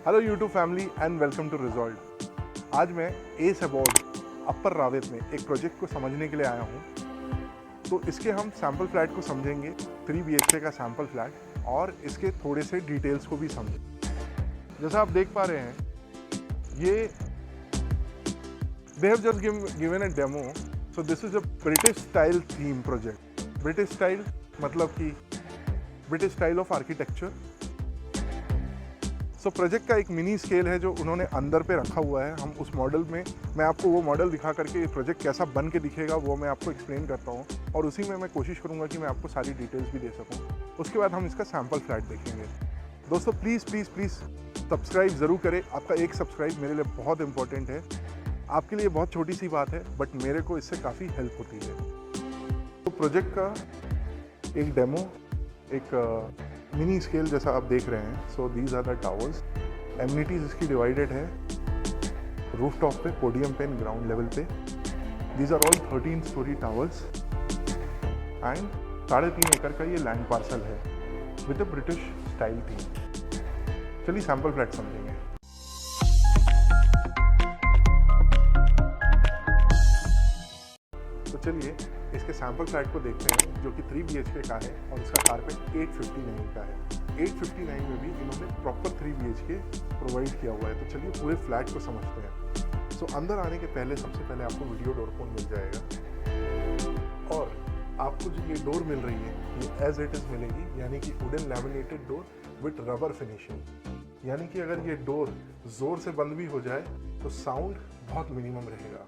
Hello YouTube family and welcome to result. आज मैं S abode अपर रावेत में एक प्रोजेक्ट को समझने के लिए आया हूँ। तो इसके हम सैम्पल फ्लैट को समझेंगे, 3 BHK का सैम्पल फ्लैट, और इसके थोड़े से डिटेल्स को भी समझेंगे। जैसा आप देख पा रहे हैं, ये they have just given a demo. So this is a British style theme project. British style मतलब कि British style of architecture. So project का एक मिनी स्केल है जो उन्होंने अंदर पे रखा हुआ है। हम उस मॉडल में, मैं आपको वो मॉडल दिखा करके ये प्रोजेक्ट कैसा बन के दिखेगा वो मैं आपको एक्सप्लेन करता हूँ, और उसी में मैं कोशिश करूँगा कि मैं आपको सारी डिटेल्स भी दे सकूँ। उसके बाद हम इसका सैम्पल फ्लैट देखेंगे। दोस्तों प्लीज़ प्लीज़ प्लीज़ सब्सक्राइब ज़रूर करें। आपका एक सब्सक्राइब मेरे लिए बहुत इंपॉर्टेंट है। आपके लिए बहुत छोटी सी बात है, बट मेरे को इससे काफ़ी हेल्प होती है। तो प्रोजेक्ट का एक डेमो, एक मिनी स्केल जैसा आप देख रहे हैं। So these are the towers. Amenities इसकी डिवाइडेड है रूफ टॉप पे, पोडियम पे, ग्राउंड लेवल पे। These are all 13 storey towers and 3.5 acre का ये लैंड पार्सल है with a British style theme. चलिए सैम्पल फ्लैट समझेंगे। तो चलिए इसके सैम्पल फ्लैट को देखते हैं, जो कि 3 BHK का है और इसका कारपेट 859 का है। 859 में भी इन्होंने प्रॉपर 3 BHK प्रोवाइड किया हुआ है। तो चलिए पूरे फ्लैट को समझते हैं। सो अंदर आने के पहले सबसे पहले आपको वीडियो डोर फोन मिल जाएगा, और आपको जो ये डोर मिल रही है ये एज इट इज़ मिलेगी, यानी कि wooden laminated door with rubber finishing. यानी कि अगर ये डोर ज़ोर से बंद भी हो जाए तो साउंड बहुत मिनिमम रहेगा।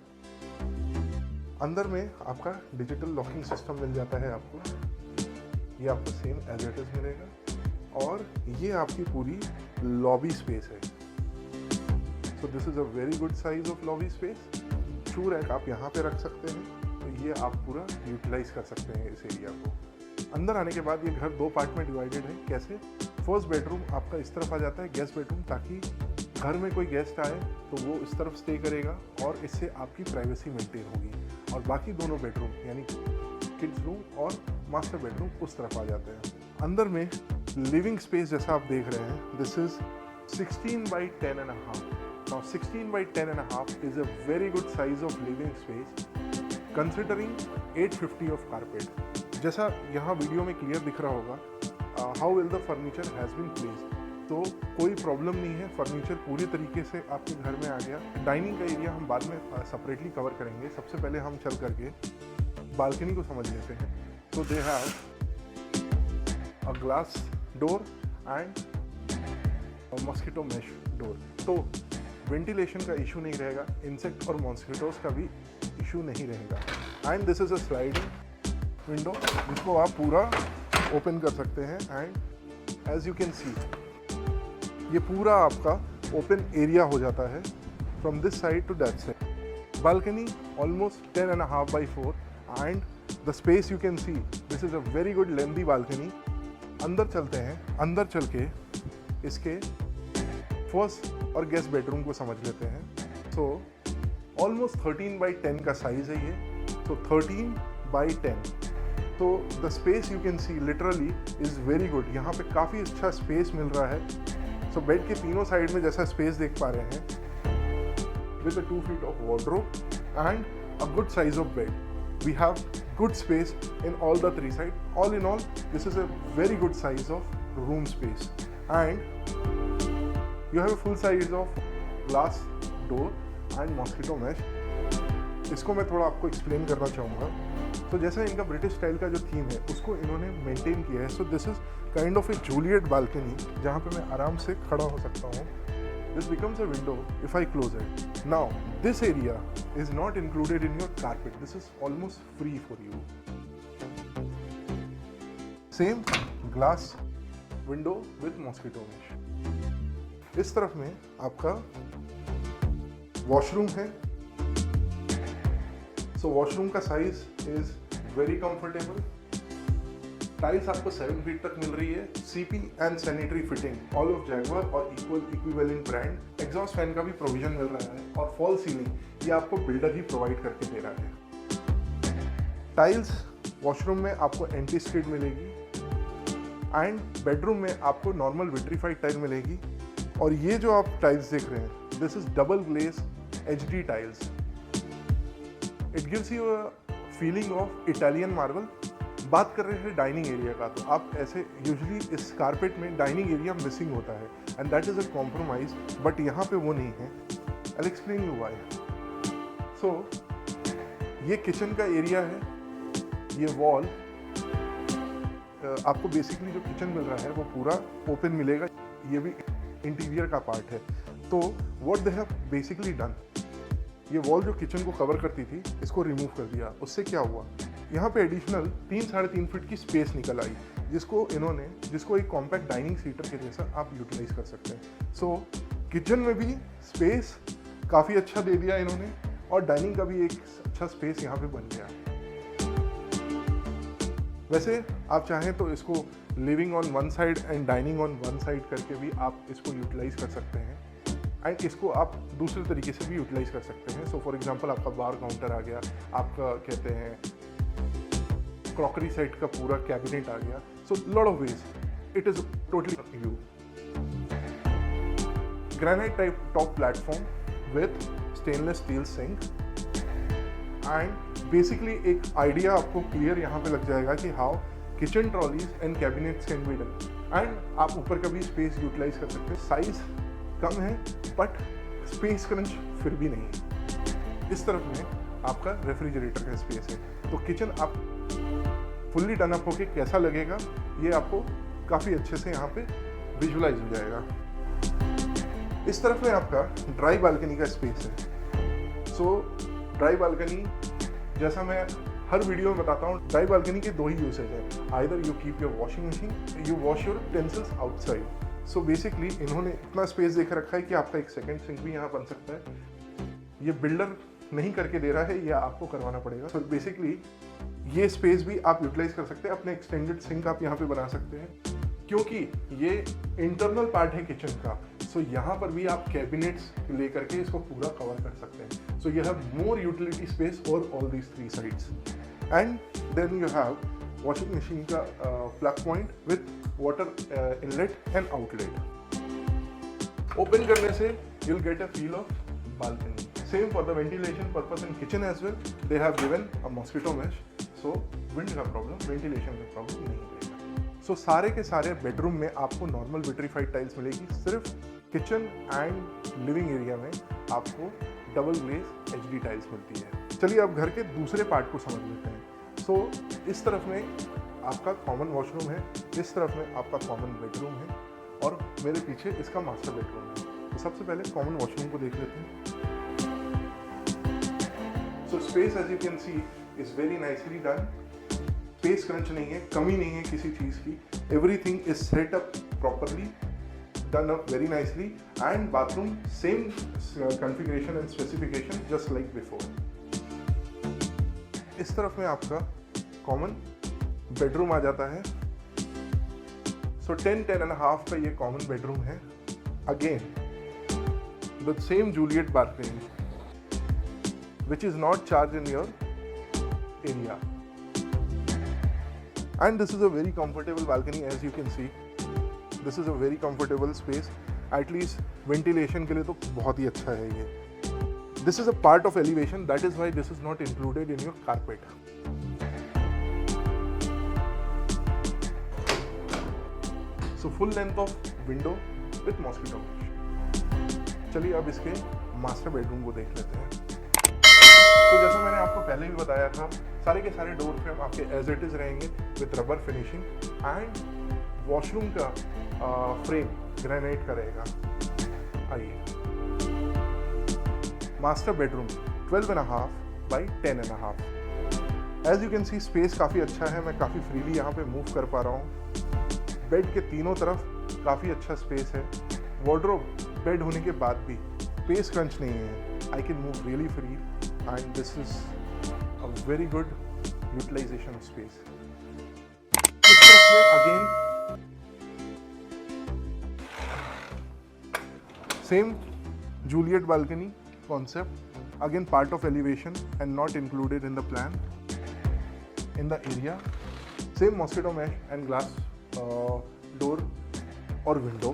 अंदर में आपका डिजिटल लॉकिंग सिस्टम मिल जाता है आपको, ये आपको सेम एज इट इज़ मिलेगा, और ये आपकी पूरी लॉबी स्पेस है। So this is a very good size of lobby space. 2 rack आप यहाँ पे रख सकते हैं, तो ये आप पूरा यूटिलाइज कर सकते हैं इस एरिया को। अंदर आने के बाद ये घर 2 पार्ट में डिवाइडेड है। कैसे? फर्स्ट बेडरूम आपका इस तरफ आ जाता है, गेस्ट बेडरूम, ताकि घर में कोई गेस्ट आए तो वो इस तरफ स्टे करेगा और इससे आपकी प्राइवेसी मेंटेन होगी। और बाकी दोनों बेडरूम यानी किड्स रूम और मास्टर बेडरूम उस तरफ आ जाते हैं। अंदर में लिविंग स्पेस जैसा आप देख रहे हैं, this is 16 by 10.5। Now 16 by 10.5 is a very good size of living space considering 850 of carpet. जैसा यहाँ वीडियो में क्लियर दिख रहा होगा, how well the furniture has been placed. तो कोई प्रॉब्लम नहीं है, फर्नीचर पूरी तरीके से आपके घर में आ गया। डाइनिंग का एरिया हम बाद में सेपरेटली कवर करेंगे। सबसे पहले हम चल करके बालकनी को समझ लेते हैं। तो they have a glass door and mosquito mesh door. तो वेंटिलेशन का इशू नहीं रहेगा, इंसेक्ट और मॉस्किटोज का भी इशू नहीं रहेगा। And this is a sliding window जिसको आप पूरा ओपन कर सकते हैं। And as you can see ये पूरा आपका ओपन एरिया हो जाता है from this side to that side. Balcony almost 10.5 by 4 and the space you can see, this is a very good lengthy balcony. अंदर चलते हैं, अंदर चल के इसके फर्स्ट और गेस्ट बेडरूम को समझ लेते हैं। सो ऑलमोस्ट 13 by 10 का साइज है ये। तो 13 by 10, तो the space you can C literally is very good. यहाँ पे काफ़ी अच्छा स्पेस मिल रहा है। तो बेड के तीनों साइड में जैसा स्पेस देख पा रहे हैं, विद 2 feet ऑफ wardrobe and a good size of bed, we have good space in all the 3 side. All in all this is a very good size of room space and you have a full size of glass door and mosquito mesh. इसको मैं थोड़ा आपको explain करना चाहूँगा। तो जैसा इनका British style का जो थीम है उसको इन्होंने मेंटेन किया है। So this is kind of a Juliet balcony जहाँ पे मैं आराम से खड़ा हो सकता हूँ। This becomes a window if I close it. Now this area is not included in your carpet, this is almost free for you. Same glass window with mosquito mesh. इस तरफ में आपका वॉशरूम है। सो वॉशरूम का size is very comfortable. Tiles आपको 7 feet तक मिल रही है। CP and sanitary fitting all of Jaguar और इक्विवेलेंट ब्रांड। एग्जॉस्ट फैन का भी प्रोविजन मिल रहा है, और फॉल सीलिंग ये आपको बिल्डर ही प्रोवाइड करके दे रहा है। टाइल्स वॉशरूम में आपको एंटी स्किड मिलेगी एंड बेडरूम में आपको नॉर्मल विट्रीफाइड टाइल मिलेगी। और ये जो आप टाइल्स देख रहे हैं, this is double glaze HD tiles. It gives you a feeling of Italian marble. बात कर रहे हैं डाइनिंग एरिया का, तो आप ऐसे यूजुअली इस कारपेट में डाइनिंग एरिया मिसिंग होता है and that is a compromise, but यहाँ पे वो नहीं है। I explain you why. So ये किचन का एरिया है, ये वॉल आपको बेसिकली जो किचन मिल रहा है वो पूरा ओपन मिलेगा, ये भी इंटीरियर का पार्ट है। तो what they have basically done, ये वॉल जो किचन को कवर करती थी इसको रिमूव कर दिया। उससे क्या हुआ, यहाँ पे एडिशनल 3-3.5 फीट की स्पेस निकल आई, जिसको एक कॉम्पैक्ट डाइनिंग सीटर के जैसा आप यूटिलाइज कर सकते हैं। सो किचन में भी स्पेस काफ़ी अच्छा दे दिया इन्होंने और डाइनिंग का भी एक अच्छा स्पेस यहाँ पे बन गया। वैसे आप चाहें तो इसको living on one side and dining on one side करके भी आप इसको यूटिलाइज कर सकते हैं एंड इसको आप दूसरे तरीके से भी यूटिलाइज कर सकते हैं। सो फॉर एग्जांपल आपका बार काउंटर आ गया, आपका कहते हैं क्रॉकरी सेट का पूरा कैबिनेट आ गया। So lot of ways it is totally up to you. Granite type top platform with stainless steel sink and basically एक आइडिया आपको क्लियर यहाँ पे लग जाएगा कि how kitchen trolleys and cabinets can be done and आप ऊपर का भी स्पेस यूटिलाइज कर सकते हैं। साइज कम है बट स्पेस क्रंच फिर भी नहीं है। इस तरफ में आपका रेफ्रिजरेटर का स्पेस है। तो किचन आप फुल्ली डन अप होके कैसा लगेगा ये आपको काफ़ी अच्छे से यहाँ पे विजुलाइज हो जाएगा। इस तरफ में आपका ड्राई बालकनी का स्पेस है। सो ड्राई बालकनी जैसा मैं हर वीडियो में बताता हूँ, ड्राई बालकनी के 2 ही यूसेज हैं। Either you keep your washing machine, you wash your utensils outside. So basically इन्होंने इतना स्पेस देख रखा है कि आपका एक सेकंड सिंक भी यहाँ बन सकता है। ये बिल्डर नहीं करके दे रहा है, ये आपको करवाना पड़ेगा। सो बेसिकली ये स्पेस भी आप यूटिलाइज कर सकते हैं, अपने एक्सटेंडेड सिंक आप यहाँ पे बना सकते हैं क्योंकि ये इंटरनल पार्ट है किचन का। सो यहाँ पर भी आप कैबिनेट्स लेकर के इसको पूरा कवर कर सकते हैं। So you have more utility space for all these 3 sides and then you have washing machine का plug point with water inlet and outlet. Open करने से you'll get a feel of balcony. Same for the ventilation purpose in kitchen as well. They have given a mosquito mesh, so wind का problem, ventilation का problem नहीं रहेगा। So सारे के सारे bedroom में आपको नॉर्मल विट्रीफाइड टाइल्स मिलेगी, सिर्फ किचन एंड लिविंग एरिया में आपको डबल ग्लेज HD टाइल्स मिलती है। चलिए अब घर के दूसरे पार्ट को समझ लेते हैं। सो इस तरफ में आपका कॉमन वॉशरूम है, इस तरफ में आपका कॉमन बेडरूम है और मेरे पीछे इसका मास्टर बेडरूम है। तो सबसे पहले कॉमन वॉशरूम को देख लेते हैं। So space as you can see is very nicely done. Space crunch नहीं है, कमी नहीं है किसी चीज़ की। Everything is set up properly, done up very nicely, and bathroom same configuration and specification just like before. इस तरफ में आपका कॉमन बेडरूम आ जाता है। सो 10-10.5 का ये कॉमन बेडरूम है। Again the same Juliet balcony which is not charged in your area, and this is a very comfortable balcony as you can see. This is a very comfortable space, at least ventilation के लिए तो बहुत ही अच्छा है ये। This is a part of elevation, that is why this is not included in your carpet. So full length of window with mosquito mesh। चलिए अब इसके मास्टर बेडरूम को देख लेते हैं। तो जैसा मैंने आपको पहले भी बताया था, सारे के सारे डोर फ्रेम आपके एज इट इज रहेंगे with rubber finishing and washroom का फ्रेम ग्रेनाइट का रहेगा। आइए master bedroom 12.5 by 10.5। As you can see space काफ़ी अच्छा है, मैं काफ़ी फ्रीली यहाँ पे मूव कर पा रहा हूँ। बेड के तीनों तरफ काफ़ी अच्छा स्पेस है। वार्डरोब बेड होने के बाद भी स्पेस क्रंच नहीं है। I can move really free and this is a very good utilization of space. इस तरफ में again same Juliet balcony concept, again part of elevation and not included in the plan. In the area, same mosquito mesh and glass door or window.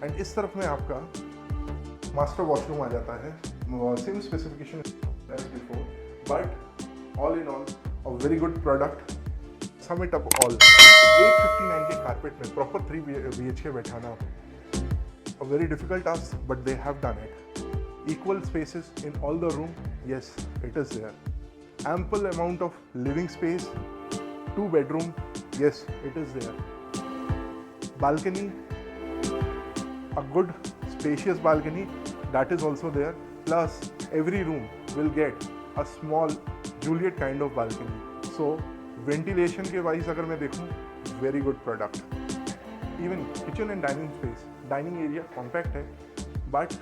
And इस तरफ में आपका master washroom आ जाता है, same specification as before, but all in all a very good product. Sum it up all, 859 के carpet में proper 3 BHK बैठाना a very difficult task, but they have done it. Equal spaces in all the room, yes, it is there. Ample amount of living space, 2 bedroom, yes, it is there. Balcony, a good spacious balcony, that is also there. Plus every room will get a small Juliet kind of balcony. So ventilation के wise अगर मैं देखूँ, very good product. Even kitchen and dining space, dining area compact है but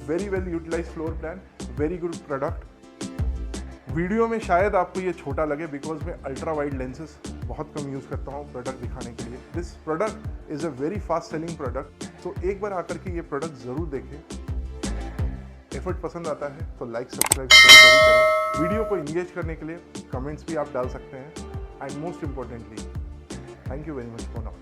very well utilise floor plan, very good product. Video में शायद आपको ये छोटा लगे बिकॉज मैं अल्ट्रा वाइड लेंसेज बहुत कम यूज़ करता हूँ प्रोडक्ट दिखाने के लिए। This product is a very fast selling product, तो एक बार आकर के ये प्रोडक्ट ज़रूर देखें। एफर्ट पसंद आता है तो लाइक सब्सक्राइब जरूर करें। वीडियो को इंगेज करने के लिए कमेंट्स भी आप डाल सकते हैं and most importantly thank you very much for now.